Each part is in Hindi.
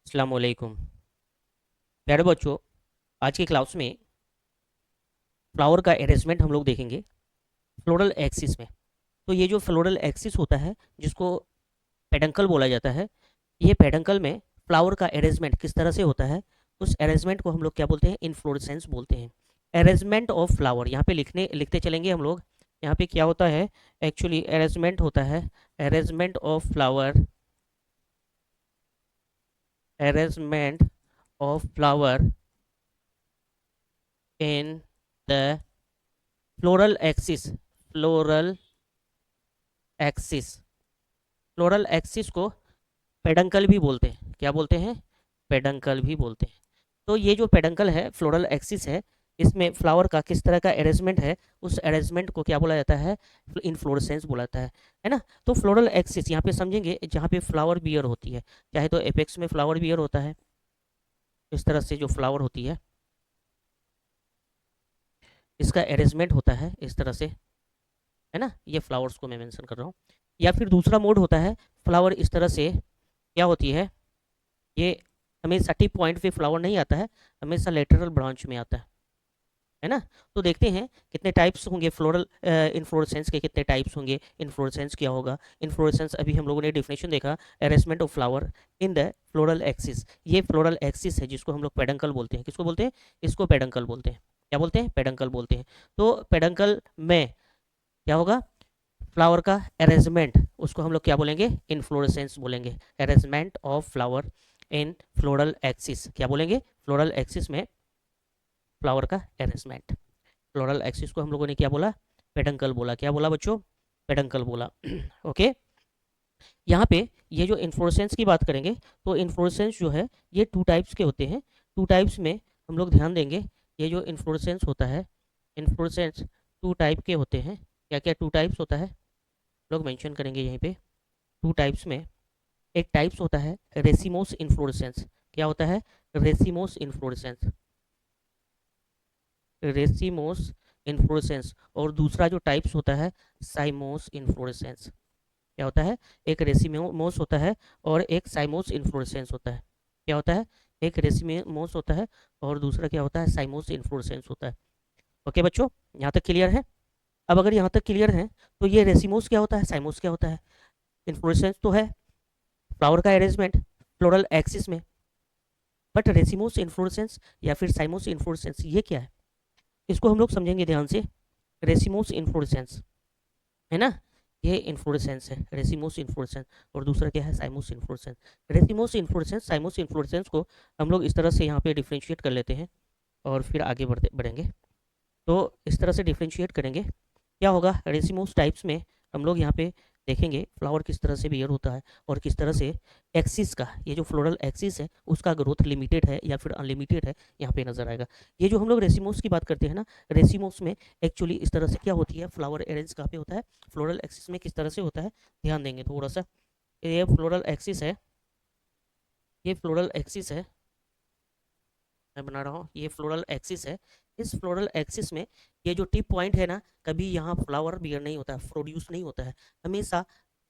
अस्सलाम वालेकुम। प्यारे बच्चों, आज की क्लास में फ्लावर का अरेंजमेंट हम लोग देखेंगे फ्लोरल एक्सिस में। तो ये जो फ्लोरल एक्सिस होता है, जिसको पेडंकल बोला जाता है, ये पेडंकल में फ्लावर का अरेंजमेंट किस तरह से होता है, उस अरेंजमेंट को हम लोग क्या बोलते हैं? इन्फ्लोरेसेंस बोलते हैं। अरेंजमेंट ऑफ फ्लावर यहाँ पे लिखते चलेंगे हम लोग। यहाँ पे क्या होता है? एक्चुअली अरेंजमेंट होता है, arrangement of flower, arrangement of flower in the floral axis. Floral axis, floral axis को पेडंकल भी बोलते हैं। क्या बोलते हैं? पेडंकल भी बोलते हैं। तो ये जो पेडंकल है, फ्लोरल एक्सिस है, इसमें फ्लावर का किस तरह का अरेंजमेंट है, उस अरेंजमेंट को क्या बोला जाता है? इन्फ्लोरेसेंस बोला जाता है ना। तो फ्लोरल एक्सिस यहाँ पे समझेंगे, जहाँ पे फ्लावर बियर होती है, चाहे तो एपेक्स में फ्लावर बियर होता है, इस तरह से जो फ्लावर होती है, इसका अरेंजमेंट होता है इस तरह से, है ना। ये फ्लावर्स को मैं मेंशन कर रहा हूँ। या फिर दूसरा मोड होता है, फ्लावर इस तरह से क्या होती है, ये हमेशा टिप पॉइंट पे फ्लावर नहीं आता है, हमेशा लेटरल ब्रांच में आता है ना। तो देखते हैं कितने टाइप्स होंगे फ्लोरल इन्फ्लोरेसेंस के, कितने टाइप्स होंगे, इन्फ्लोरेसेंस क्या होगा। इन्फ्लोरेसेंस अभी हम लोगों ने डिफिनेशन देखा, arrangement of flower in the floral axis. ये फ्लोरल एक्सिस है जिसको हम लोग पेडंकल बोलते हैं। किसको बोलते हैं? इसको पेडंकल बोलते हैं। क्या बोलते हैं? पेडंकल बोलते हैं। तो पेडंकल में क्या होगा? फ्लावर का अरेंजमेंट, उसको हम लोग क्या बोलेंगे? इन्फ्लोरेसेंस बोलेंगे। Arrangement of flower in floral axis, क्या बोलेंगे? फ्लोरल एक्सिस में फ्लावर का अरेंजमेंट। फ्लोरल एक्सिस को हम लोगों ने क्या बोला? पेडंकल बोला। क्या बोला बच्चों? पेडंकल बोला। ओके। यहाँ पे ये जो इन्फ्लोरेसेंस की बात करेंगे, तो इन्फ्लोरेसेंस जो है ये टू टाइप्स के होते हैं। टू टाइप्स में हम लोग ध्यान देंगे, ये जो इन्फ्लोरेसेंस होता है, इन्फ्लोरेसेंस टू टाइप के होते हैं। क्या क्या टू टाइप्स होता है लोग मेंशन करेंगे यहीं पे। टू टाइप्स में एक टाइप्स होता है रेसिमोस इन्फ्लोरेसेंस। क्या होता है? Racemose inflorescence, racemose inflorescence. और दूसरा जो टाइप्स होता है साइमोस इन्फ्लोरेसेंस। क्या होता है? एक रेसिमोस होता है और एक साइमोस इन्फ्लोरेसेंस होता है। क्या होता है? एक रेसिमोस होता है और दूसरा क्या होता है? साइमोस इन्फ्लोरेसेंस होता है। ओके बच्चों, यहाँ तक क्लियर है? अब अगर यहाँ तक क्लियर है, तो ये रेसिमोस क्या होता है, साइमोस क्या होता है? इन्फ्लोरेसेंस तो है फ्लावर का अरेंजमेंट फ्लोरल एक्सिस में, बट रेसिमोस इन्फ्लोरेसेंस या फिर साइमोस इन्फ्लोरेसेंस ये क्या है? इसको हम लोग समझेंगे ध्यान से। रेसिमोस इन्फ्लोरेसेंस है ना, ये इन्फ्लोरेसेंस है, रेसिमोस इन्फ्लोरेसेंस। और दूसरा क्या है? साइमोस इन्फ्लोरेसेंस। रेसिमोस इन्फ्लोरेसेंस, साइमोस इन्फ्लोरेसेंस को हम लोग इस तरह से यहाँ पे डिफ्रेंशिएट कर लेते हैं और फिर आगे बढ़ेंगे। तो इस तरह से डिफ्रेंशिएट करेंगे, क्या होगा? रेसिमोस टाइप्स में हम लोग यहाँ पे देखेंगे फ्लावर किस तरह से बियर होता है और किस तरह से एक्सिस का, ये जो फ्लोरल एक्सिस है उसका ग्रोथ लिमिटेड है या फिर अनलिमिटेड है, यहाँ पे नजर आएगा। ये जो हम लोग रेसिमोस की बात करते हैं ना, रेसिमोस में एक्चुअली इस तरह से क्या होती है, फ्लावर अरेंज कहाँ पे होता है, फ्लोरल एक्सिस में किस तरह से होता है, ध्यान देंगे थोड़ा सा। ये फ्लोरल एक्सिस है, ये फ्लोरल एक्सिस है, मैं बना रहा हूँ, ये फ्लोरल एक्सिस है। इस फ्लोरल एक्सिस में ये जो टिप पॉइंट है ना, कभी यहाँ फ्लावर बियर नहीं होता है, प्रोड्यूस नहीं होता है, हमेशा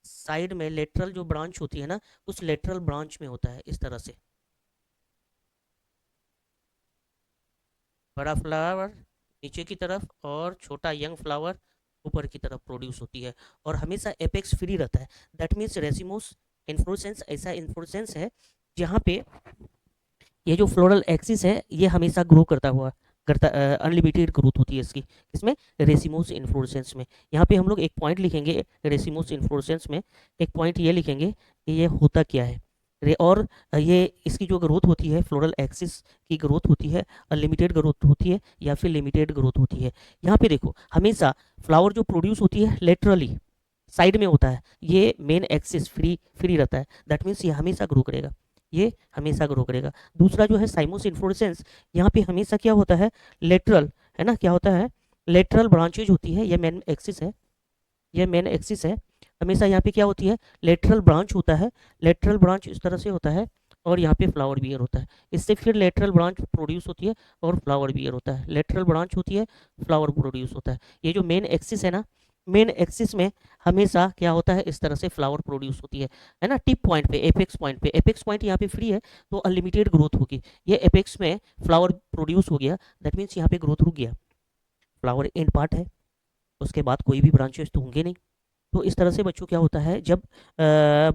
साइड में लेटरल जो ब्रांच होती है ना, उस लेटरल ब्रांच में होता है इस तरह से। बड़ा फ्लावर नीचे की तरफ और छोटा यंग फ्लावर ऊपर की तरफ प्रोड्यूस होती है, और हमेशा एपेक्स फ्री रहता है। दैट मीन्स रेसिमोस इन्फ्लोरेसेंस ऐसा इन्फ्लोरेसेंस है जहाँ पे ये जो फ्लोरल एक्सिस है ये हमेशा ग्रो करता हुआ करता, अनलिमिटेड ग्रोथ होती है इसकी। इसमें रेसिमोस इन्फ्लोरेसेंस में यहाँ पे हम लोग एक पॉइंट लिखेंगे, रेसिमोस इन्फ्लोरेसेंस में एक पॉइंट ये लिखेंगे कि ये होता क्या है। और ये इसकी जो ग्रोथ होती है, फ्लोरल एक्सिस की ग्रोथ होती है, अनलिमिटेड ग्रोथ होती है या फिर लिमिटेड ग्रोथ होती है। यहाँ पे देखो, हमेशा फ्लावर जो प्रोड्यूस होती है लेटरली साइड में होता है, ये मेन एक्सिस फ्री फ्री रहता है। दैट मीन्स ये हमेशा ग्रो करेगा, ये हमेशा ग्रो करेगा। दूसरा जो है साइमोस इन्फ्लोरेसेंस, यहाँ पे हमेशा क्या होता है, लेटरल, है ना, क्या होता है, लेटरल ब्रांचेज होती है, ये मेन एक्सिस है, ये मेन एक्सिस है। हमेशा यहाँ पे क्या होती है, लेटरल ब्रांच होता है, लेटरल ब्रांच इस तरह से होता है और यहाँ पे फ्लावर बियर होता है। इससे फिर लेटरल ब्रांच प्रोड्यूस होती है और फ्लावर बियर होता है, लेटरल ब्रांच होती है, फ्लावर प्रोड्यूस होता है। ये जो मेन एक्सिस है ना, मेन एक्सिस में हमेशा क्या होता है, इस तरह से फ्लावर प्रोड्यूस होती है ना। टिप पॉइंट पे, एपेक्स पॉइंट यहाँ पे फ्री है तो अनलिमिटेड ग्रोथ होगी। ये एपेक्स में फ्लावर प्रोड्यूस हो गया, दैट मीन्स यहाँ पे ग्रोथ रुक गया। फ्लावर एंड पार्ट है, उसके बाद कोई भी ब्रांचेस तो होंगे नहीं। तो इस तरह से बच्चों क्या होता है, जब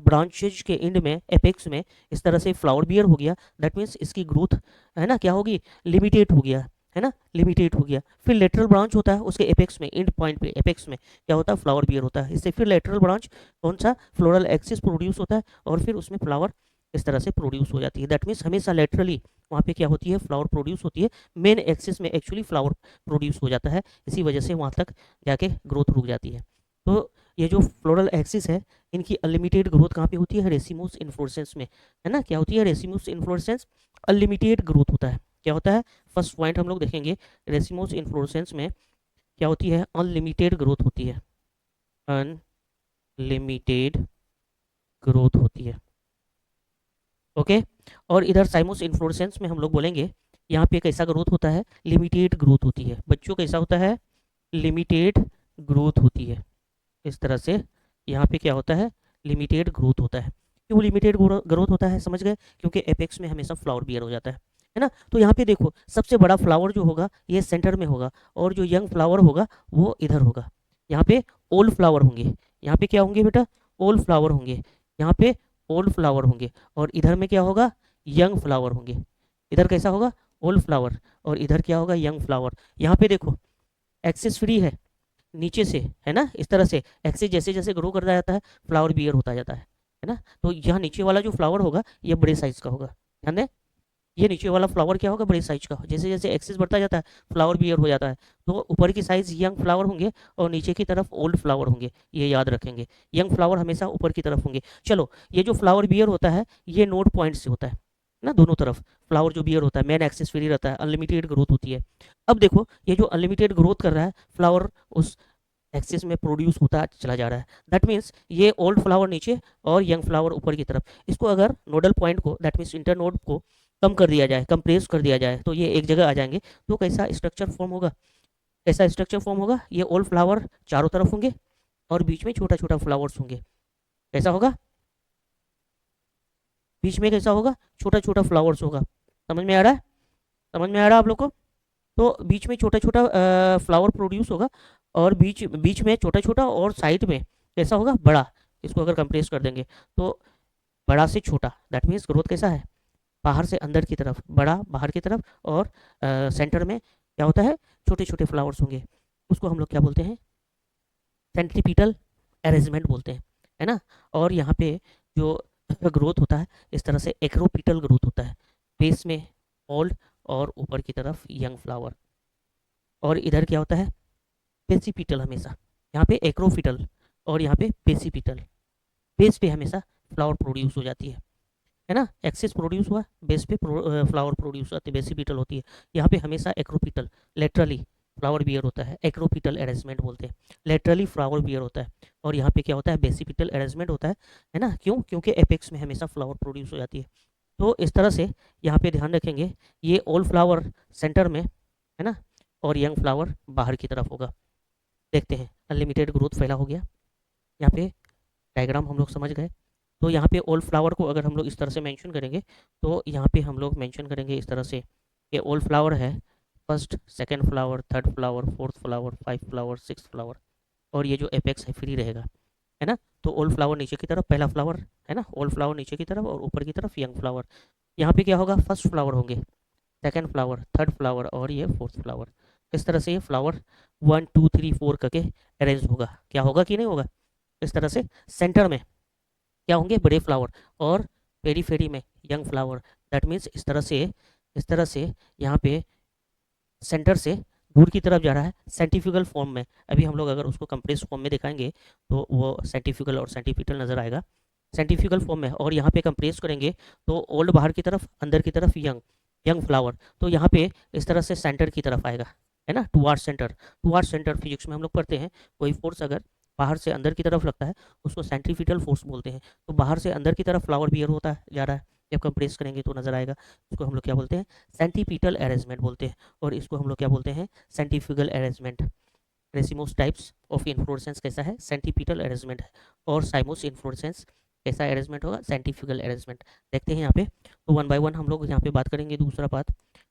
ब्रांचेज के एंड में, एपेक्स में इस तरह से फ्लावर बियर हो गया, दैट मीन्स इसकी ग्रोथ है ना क्या होगी, लिमिटेड हो गया, है ना, लिमिटेड हो गया। फिर लेटरल ब्रांच होता है उसके एपेक्स में, एंड पॉइंट पे एपेक्स में क्या होता है, फ्लावर बियर होता है। इससे फिर लेटरल ब्रांच कौन सा, फ्लोरल एक्सिस प्रोड्यूस होता है और फिर उसमें फ्लावर इस तरह से प्रोड्यूस हो जाती है। दैट मीन्स हमेशा लेटरली वहाँ पे क्या होती है, फ्लावर प्रोड्यूस होती है। मेन एक्सिस में एक्चुअली फ्लावर प्रोड्यूस हो जाता है, इसी वजह से वहाँ तक जाके ग्रोथ रुक जाती है। तो ये जो फ्लोरल एक्सिस है, इनकी अनलिमिटेड ग्रोथ कहाँ पे होती है, रेसिमोस इन्फ्लोरेसेंस में, है ना। क्या होती है, रेसिमोस इन्फ्लोरेसेंस, अनलिमिटेड ग्रोथ होता है। क्या होता है, फर्स्ट पॉइंट हम लोग देखेंगे, रेसिमोस इन्फ्लोरेसेंस में क्या होती है, अनलिमिटेड ग्रोथ होती है, अनलिमिटेड ग्रोथ होती है। ओके। और इधर साइमोस इन्फ्लोरेसेंस में हम लोग बोलेंगे, यहाँ पे कैसा ग्रोथ होता है, लिमिटेड ग्रोथ होती है। बच्चों कैसा होता है, लिमिटेड ग्रोथ होती है। इस तरह से यहाँ पे क्या होता है, लिमिटेड ग्रोथ होता है। क्यों लिमिटेड ग्रोथ होता है, समझ गए, क्योंकि एपेक्स में हमेशा फ्लावर बियर हो जाता है ना। तो यहाँ पे देखो, सबसे बड़ा फ्लावर जो होगा ये सेंटर में होगा, और जो यंग फ्लावर होगा वो इधर होगा। यहाँ पे ओल्ड फ्लावर होंगे, यहाँ पे क्या होंगे बेटा, ओल्ड फ्लावर होंगे, यहाँ पे ओल्ड फ्लावर होंगे, और इधर में क्या होगा, यंग फ्लावर होंगे। इधर कैसा होगा, ओल्ड फ्लावर, और इधर क्या होगा, यंग फ्लावर। यहाँ पे देखो एक्सेस फ्री है नीचे से, है ना, इस तरह से एक्सेस जैसे जैसे ग्रो करता जाता है फ्लावर बियर होता जाता है ना। तो यहाँ नीचे वाला जो फ्लावर होगा ये बड़े साइज का होगा, ध्यान दें, ये नीचे वाला फ्लावर क्या होगा, बड़े साइज का। जैसे जैसे एक्सेस बढ़ता जाता है फ्लावर बियर हो जाता है, तो ऊपर की साइज यंग फ्लावर होंगे और नीचे की तरफ ओल्ड फ्लावर होंगे, ये याद रखेंगे। यंग फ्लावर हमेशा ऊपर की तरफ होंगे। चलो, ये जो फ्लावर बियर होता है ये नोड पॉइंट से होता है ना, दोनों तरफ फ्लावर जो बियर होता है, मेन एक्सेस फ्री रहता है, अनलिमिटेड ग्रोथ होती है। अब देखो, ये जो अनलिमिटेड ग्रोथ कर रहा है फ्लावर, उस एक्सिस में प्रोड्यूस होता चला जा रहा है। दैट मीन्स ये ओल्ड फ्लावर नीचे और यंग फ्लावर ऊपर की तरफ। इसको अगर नोडल पॉइंट को, दैट मीन्स इंटर नोड को कम कर दिया जाए, कंप्रेस कर दिया जाए, तो ये एक जगह आ जाएंगे। तो कैसा स्ट्रक्चर फॉर्म होगा, कैसा स्ट्रक्चर फॉर्म होगा, ये ओल्ड फ्लावर चारों तरफ होंगे और बीच में छोटा छोटा फ्लावर्स होंगे। कैसा होगा, बीच में कैसा होगा, छोटा छोटा फ्लावर्स होगा। समझ में आ रहा है, समझ में आ रहा है आप लोग को। तो बीच में छोटा छोटा फ्लावर प्रोड्यूस होगा, और बीच बीच में छोटा छोटा, और साइड में कैसा होगा, बड़ा। इसको अगर कंप्रेस कर देंगे तो बड़ा से छोटा, दैट मीन्स ग्रोथ कैसा है, बाहर से अंदर की तरफ, बड़ा बाहर की तरफ, और सेंटर में क्या होता है, छोटे छोटे फ्लावर्स होंगे। उसको हम लोग क्या बोलते हैं, सेंट्रीपिटल अरेंजमेंट बोलते हैं, है ना। और यहाँ पे जो ग्रोथ होता है इस तरह से एक्रोपिटल ग्रोथ होता है, बेस में ओल्ड और ऊपर की तरफ यंग फ्लावर। और इधर क्या होता है, पेसिपिटल हमेशा, यहाँ पे एक्रोफिटल और यहाँ पे पेसिपिटल। बेस पे हमेशा फ्लावर प्रोड्यूस हो जाती है ना। एक्सेस प्रोड्यूस हुआ, बेस पे फ्लावर प्रोड्यूस होती है, बेसिपिटल होती है। यहाँ पे हमेशा एक्रोपिटल, लेटरली फ्लावर बियर होता है, एक्रोपिटल अरेंजमेंट बोलते हैं, लेटरली फ्लावर बियर होता है। और यहाँ पे क्या होता है, बेसिपिटल अरेंजमेंट होता है ना। क्यों, क्योंकि एपेक्स में हमेशा फ्लावर प्रोड्यूस हो जाती है। तो इस तरह से यहाँ पे ध्यान रखेंगे, ये ओल्ड फ्लावर सेंटर में, है ना, और यंग फ्लावर बाहर की तरफ होगा। देखते हैं, अनलिमिटेड ग्रोथ फैला हो गया। यहाँ पे डायग्राम हम लोग समझ गए। तो यहाँ पे ओल्ड फ्लावर को अगर हम लोग इस तरह से मेंशन करेंगे, तो यहाँ पे हम लोग मेंशन करेंगे इस तरह से, ये ओल्ड फ्लावर है, first second flower, third flower, fourth flower, five flower, six flower, और ये जो एपेक्स है फ्री रहेगा, है ना। तो ओल्ड फ्लावर नीचे की तरफ पहला फ्लावर, है ना, ओल्ड फ्लावर नीचे की तरफ और ऊपर की तरफ यंग फ्लावर। यहाँ पे क्या होगा, फर्स्ट फ्लावर होंगे, सेकंड फ्लावर, थर्ड फ्लावर, और ये फोर्थ फ्लावर। इस तरह से ये फ्लावर 1 2 3 4 करके अरेंज होगा। क्या होगा कि नहीं होगा, इस तरह से सेंटर में क्या होंगे, बड़े फ्लावर, और पेरीफेरी में यंग फ्लावर। दैट मीन्स इस तरह से यहाँ पे सेंटर से दूर की तरफ जा रहा है साइंटिफिकल फॉर्म में। अभी हम लोग अगर उसको कंप्रेस फॉर्म में दिखाएंगे तो वो साइंटिफिकल और साइंटिफिकल नज़र आएगा, साइंटिफिकल फॉर्म में। और यहाँ पे कंप्रेस करेंगे तो ओल्ड बाहर की तरफ, अंदर की तरफ यंग, यंग फ्लावर। तो यहाँ पे इस तरह से सेंटर की तरफ आएगा, है ना, toward centre. Toward centre physics में हम लोग पढ़ते हैं, कोई फोर्स अगर बाहर से अंदर की तरफ लगता है उसको सेंट्रीफ्यूगल फोर्स बोलते हैं। तो बाहर से अंदर की तरफ फ्लावर बियर होता है जा रहा है, जब कंप्रेस करेंगे तो नजर आएगा। इसको हम लोग क्या बोलते हैं, सेंटीपिटल अरेंजमेंट बोलते हैं, और इसको हम लोग क्या बोलते हैं, centrifugal arrangement. Racemose types of inflorescence कैसा है, सेंटीपीटल अरेंजमेंट है, और साइमोस इन्फ्लोरेसेंस कैसा अरेंजमेंट होगा, सेंटिफिकल अरेंजमेंट। देखते हैं यहाँ पे, तो वन बाय वन हम लोग यहाँ पे बात करेंगे। दूसरा बात,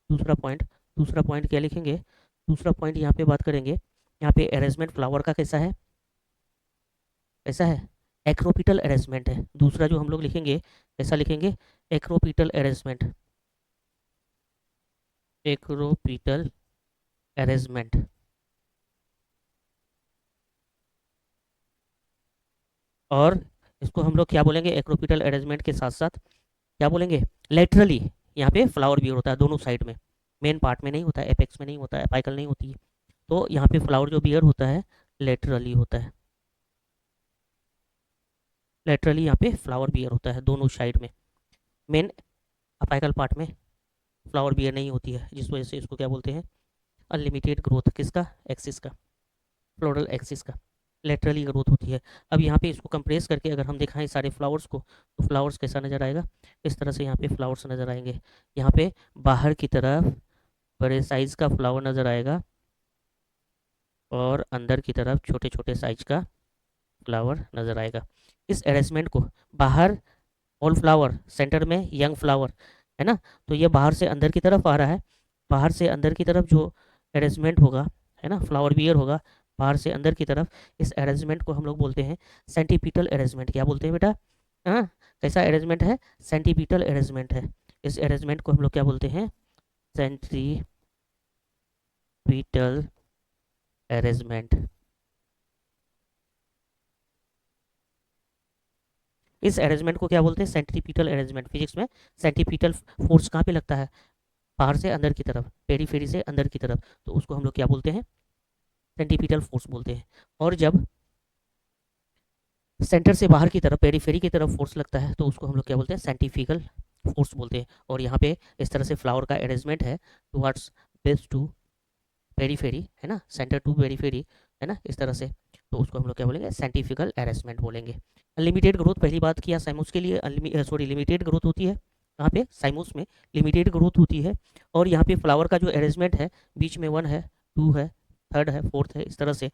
दूसरा पॉइंट क्या लिखेंगे, दूसरा पॉइंट यहाँ पे बात करेंगे, यहाँ पे अरेंजमेंट फ्लावर का कैसा है, कैसा है, एक्रोपिटल अरेंजमेंट है। दूसरा जो हम लोग लिखेंगे कैसा लिखेंगे, एक्रोपिटल अरेंजमेंट, एक्रोपिटल अरेंजमेंट। और इसको हम लोग क्या बोलेंगे, एक्रोपिटल अरेंजमेंट के साथ साथ क्या बोलेंगे, लेटरली यहाँ पे फ्लावर बियर होता है दोनों साइड में, मेन पार्ट में नहीं होता है, एपेक्स में नहीं होता है, अपाइकल नहीं होती है। तो यहाँ पे फ्लावर जो बियर होता है लेटरली होता है, लेटरली यहाँ पे फ्लावर बियर होता है दोनों साइड में, मेन अपाइकल पार्ट में फ्लावर बियर नहीं होती है, जिस वजह से इसको क्या बोलते हैं, अनलिमिटेड ग्रोथ, किसका, एक्सिस का, फ्लोरल एक्सिस का, लेटरली ग्रोथ होती है। अब यहाँ पे इसको कंप्रेस करके अगर हम दिखाएं सारे फ्लावर्स को, तो फ्लावर्स कैसा नज़र आएगा, इस तरह से यहाँ पे फ्लावर्स नज़र आएंगे। यहाँ पे बाहर की तरफ बड़े साइज़ का फ्लावर नज़र आएगा, और अंदर की तरफ छोटे छोटे साइज का फ्लावर नज़र आएगा। इस अरेंजमेंट को बाहर ऑल फ्लावर, सेंटर में यंग फ्लावर, है ना, तो ये बाहर से अंदर की तरफ आ रहा है, बाहर से अंदर की तरफ जो अरेंजमेंट होगा, है ना, फ्लावर बियर होगा बाहर से अंदर की तरफ, इस अरेंजमेंट को हम लोग बोलते हैं सेंटीपीटल अरेंजमेंट। क्या बोलते हैं बेटा, हाँ, कैसा अरेंजमेंट है, सेंटीपीटल अरेंजमेंट है। इस अरेंजमेंट को हम लोग क्या बोलते हैं, सेंटीपीटल अरेंजमेंट। इस अरेंजमेंट को क्या बोलते हैं, सेंट्रीपिटल अरेंजमेंट। फिजिक्स में सेंट्रीपिटल फोर्स कहाँ पे लगता है, बाहर से अंदर की तरफ, पेरीफेरी से अंदर की तरफ, तो उसको हम लोग क्या बोलते हैं, सेंट्रीपिटल फोर्स बोलते हैं। और जब सेंटर से बाहर की तरफ, पेरीफेरी की तरफ फोर्स लगता है, तो उसको हम लोग क्या बोलते हैं, सेंट्रीफ्यूगल फोर्स बोलते हैं। और यहाँ पे इस तरह से फ्लावर का अरेंजमेंट है, टुवर्ड्स बेस टू पेरीफेरी, है ना, सेंटर टू पेरीफेरी, है ना, इस तरह से, तो उसको हम लोग क्या बोलेंगे, साइंटिफिकल अरेंजमेंट बोलेंगे। अनलिमिटेड ग्रोथ पहली बात किया साइमोस के लिए, सॉरी, लिमिटेड ग्रोथ होती है, यहाँ पे साइमोस में लिमिटेड ग्रोथ होती है। और यहाँ पे फ्लावर का जो अरेंजमेंट है, बीच में 1 है, 2 है, 3rd है, 4th है, इस तरह से।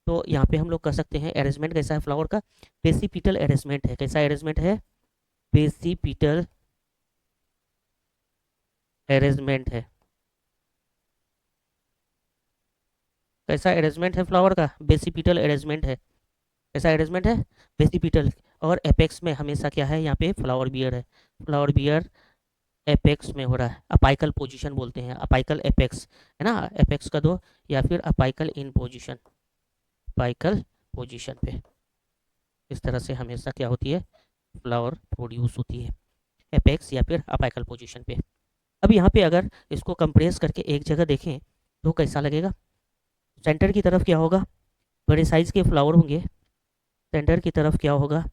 तो यहाँ पे हम लोग कह सकते हैं अरेंजमेंट कैसा है फ्लावर का, बेसिपिटल अरेंजमेंट है। कैसा अरेंजमेंट है, बेसिपिटल अरेंजमेंट है। कैसा अरेंजमेंट है फ्लावर का, बेसिपिटल अरेंजमेंट है। कैसा अरेंजमेंट है, बेसिपिटल। और एपेक्स में हमेशा क्या है, यहाँ पे फ्लावर बियर है, फ्लावर बियर एपेक्स में हो रहा है, अपाइकल पोजीशन बोलते हैं, अपाइकल एपेक्स, है ना, एपेक्स का दो, या फिर अपाइकल इन पोजीशन, अपाइकल पोजीशन पे, इस तरह से हमेशा क्या होती है, फ्लावर प्रोड्यूस होती है, एपेक्स या फिर अपाइकल पोजीशन पे। अब यहाँ पे अगर इसको कंप्रेस करके एक जगह देखें तो कैसा लगेगा, सेंटर की तरफ क्या होगा, बड़े साइज के फ्लावर होंगे, सेंटर की तरफ क्या होगा,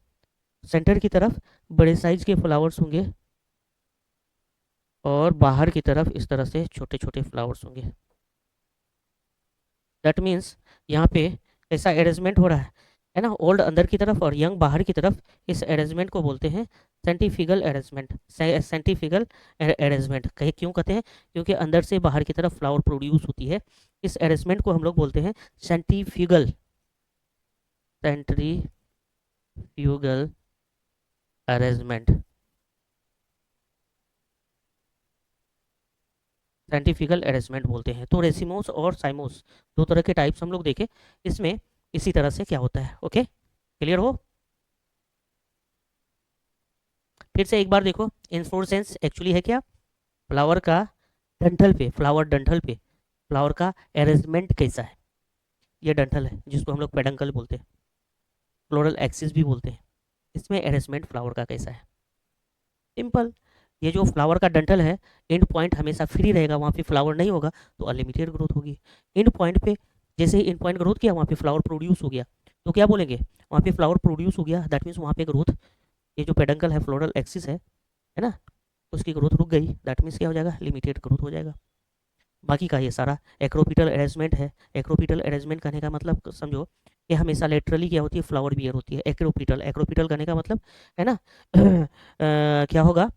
सेंटर की तरफ बड़े साइज के फ्लावर्स होंगे, और बाहर की तरफ इस तरह से छोटे छोटे फ्लावर्स होंगे। दैट मीन्स यहाँ पे ऐसा अरेंजमेंट हो रहा है ना, ओल्ड अंदर की तरफ और यंग बाहर की तरफ। इस अरेंजमेंट को बोलते हैं सेंटिफिकल अरेंजमेंट, सेंटिफिकल अरेंजमेंट। कहे क्यों कहते हैं, क्योंकि अंदर से बाहर की तरफ फ्लावर प्रोड्यूस होती है। इस अरेंजमेंट को हम लोग बोलते हैं centrifugal, centrifugal arrangement, scientifical arrangement बोलते हैं। तो रेसिमोस और साइमोस दो तरह के टाइप्स हम लोग देखे, इसमें इसी तरह से क्या होता है। ओके, क्लियर हो, फिर से एक बार देखो, इन्फ्लोरेसेंस एक्चुअली है क्या, फ्लावर का डंठल पे, फ्लावर डंठल पे फ्लावर का अरेंजमेंट कैसा है, ये डंठल है जिसको हम लोग पेडंकल बोलते हैं, फ्लोरल एक्सिस भी बोलते हैं। इसमें अरेंजमेंट फ्लावर का कैसा है, सिंपल, ये जो फ्लावर का डंठल है, एंड पॉइंट हमेशा फ्री रहेगा, वहाँ पे फ्लावर नहीं होगा, तो अनलिमिटेड ग्रोथ होगी। एंड पॉइंट पे जैसे ही एंड पॉइंट ग्रोथ किया, वहाँ पे फ्लावर प्रोड्यूस हो गया, तो क्या बोलेंगे, वहाँ पे फ्लावर प्रोड्यूस हो गया, दैट मीन्स वहाँ पे ग्रोथ, ये जो पेडंकल है, फ्लोरल एक्सिस है ना, उसकी ग्रोथ रुक गई, दैट मीन्स क्या हो जाएगा, लिमिटेड ग्रोथ हो जाएगा। बाकी का ये सारा एक्रोपिटल अरेंजमेंट है। एक्रोपिटल अरेंजमेंट करने का मतलब समझो कि हमेशा लेटरली क्या होती है, फ्लावर बियर होती है। एक्रोपिटल, एक्रोपिटल करने का मतलब है ना क्या होगा,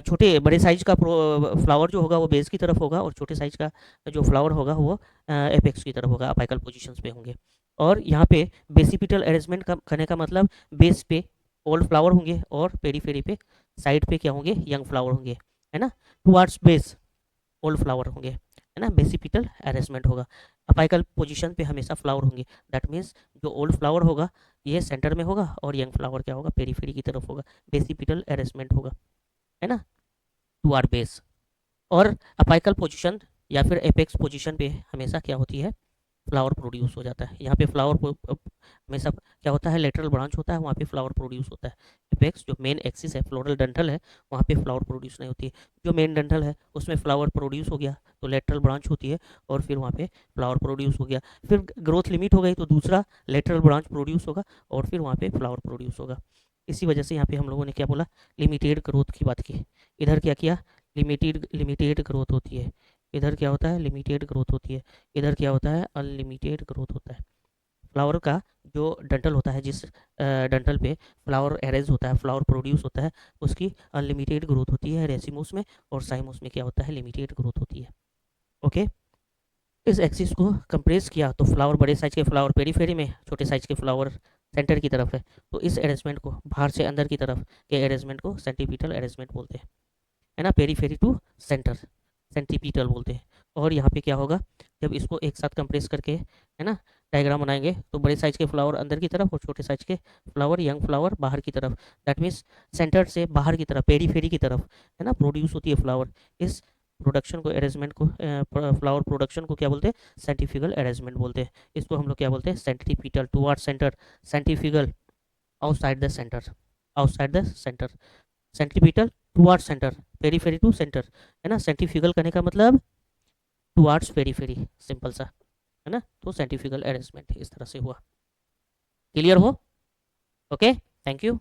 छोटे बड़े साइज का फ्लावर जो होगा वो बेस की तरफ होगा, और छोटे साइज का जो फ्लावर होगा वो एपेक्स की तरफ होगा, अपाइकल पोजीशंस पे होंगे। और यहाँ पे बेसिपिटल अरेंजमेंट का करने का मतलब बेस पे ओल्ड फ्लावर होंगे और पेरीफेरी पे साइड पे क्या होंगे, यंग फ्लावर होंगे, है ना। टुवार्ड्स बेस ओल्ड फ्लावर होंगे, है ना, बेसिपिटल अरेंजमेंट होगा। अपाइकल पोजीशन पे हमेशा फ्लावर होंगे, दैट मीन्स जो ओल्ड फ्लावर होगा ये सेंटर में होगा और यंग फ्लावर क्या होगा, पेरीफेरी की तरफ होगा, बेसिपिटल अरेंजमेंट होगा, है ना, टुवार्ड बेस। और अपाइकल पोजीशन या फिर एपेक्स पोजीशन पे हमेशा क्या होती है, फ्लावर प्रोड्यूस हो जाता है। यहाँ पे फ्लावर हमेशा क्या होता है, लेटरल ब्रांच होता है, वहाँ पे फ्लावर प्रोड्यूस होता है। एपेक्स जो मेन एक्सिस है, फ्लोरल डंठल है, वहाँ पे फ्लावर प्रोड्यूस नहीं होती है। जो मेन डंठल है उसमें फ्लावर प्रोड्यूस हो गया तो लेटरल ब्रांच होती है और फिर वहाँ पे फ्लावर प्रोड्यूस हो गया। फिर ग्रोथ लिमिट हो गई तो दूसरा लेटरल ब्रांच प्रोड्यूस होगा और फिर वहाँ पे फ्लावर प्रोड्यूस होगा। इसी वजह से यहाँ पे हम लोगों ने क्या बोला, लिमिटेड ग्रोथ की बात की। इधर क्या किया, लिमिटेड लिमिटेड ग्रोथ होती है। इधर क्या होता है, लिमिटेड ग्रोथ होती है। इधर क्या होता है, अनलिमिटेड ग्रोथ होता है। फ्लावर का जो डंठल होता है, जिस डंठल पे फ्लावर अरेंज होता है, फ्लावर प्रोड्यूस होता है, उसकी अनलिमिटेड ग्रोथ होती है रेसिमोस में, और साइमोस में क्या होता है, लिमिटेड ग्रोथ होती है। ओके, इस एक्सिस को कंप्रेस किया तो फ्लावर, बड़े साइज के फ्लावर पेरीफेरी में, छोटे साइज के फ्लावर सेंटर की तरफ है। तो इस अरेंजमेंट को, बाहर से अंदर की तरफ के अरेंजमेंट को सेंटीपीटल अरेंजमेंट बोलते हैं, है ना, पेरीफेरी टू सेंटर सेंटीपीटल बोलते हैं। और यहाँ पे क्या होगा, जब इसको एक साथ कंप्रेस करके, है ना, डायग्राम बनाएंगे तो बड़े साइज के फ्लावर अंदर की तरफ और छोटे साइज के फ्लावर, यंग फ्लावर बाहर की तरफ, दैट मीन्स सेंटर से बाहर की तरफ, पेरीफेरी की तरफ, है ना, प्रोड्यूस होती है फ्लावर। इस प्रोडक्शन को, अरेंजमेंट को, फ्लावर प्रोडक्शन को क्या बोलते हैं, साइंटिफिकल अरेंजमेंट बोलते हैं। इसको हम लोग क्या बोलते हैं, centripetal toward centre, centrifugal outside the centre, outside the centre, centripetal toward centre, periphery to centre, है ना। सेंट्रीफ्यूगल करने का मतलब टुवार्ड्स पेरीफेरी, सिंपल सा, है ना। तो सेंट्रीफ्यूगल अरेंजमेंट इस तरह से हुआ। क्लियर हो? Okay, thank you.